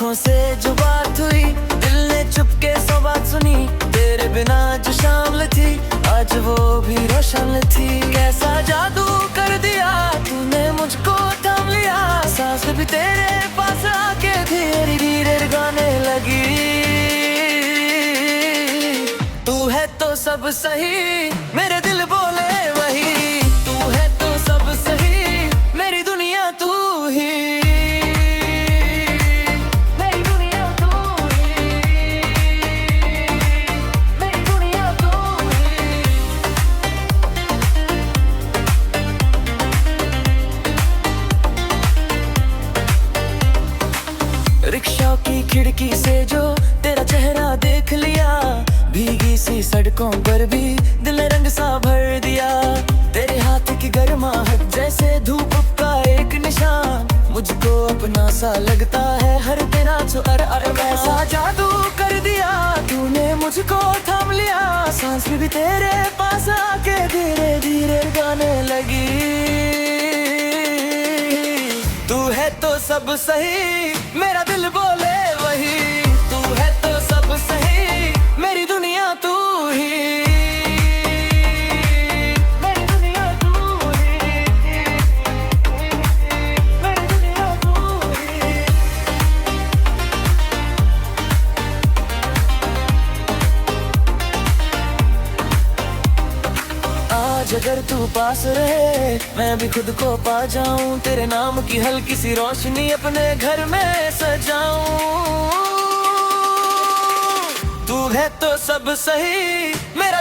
आंखों से जो बात हुई, दिल ने चुपके सौ बात सुनी। तेरे बिना जो शाम थी, आज वो भी रोशन थी। कैसा जादू कर दिया तूने, मुझको थाम लिया। सांस भी तेरे पास आके धीरे धीरे गाने लगी। तू है तो सब सही, मेरे दिल बोले वही। तू है तो सब सही, मेरी दुनिया तू ही। रिक्शा की खिड़की से जो तेरा चेहरा देख लिया, भीगी सी सड़कों पर भी दिल ने रंग सा भर दिया। तेरे हाथ की गर्माहट जैसे धूप का एक निशान, मुझको अपना सा लगता है हर तेरा छुअर। कैसा जादू कर दिया तूने, मुझको थाम लिया। सांस भी तेरे पास आके धीरे धीरे गाने लगी। तू है तो सब सही, मेरा दिल बोले वही। तू है तो सब सही, मेरी दुनिया तू ही। मेरी दुनिया तू ही, मेरी दुनिया तू ही। आज अगर तू पास रहे, मैं भी खुद को पा जाऊं। तेरे नाम की हल्की सी रोशनी अपने घर में सजाऊं। तू है तो सब सही, मेरा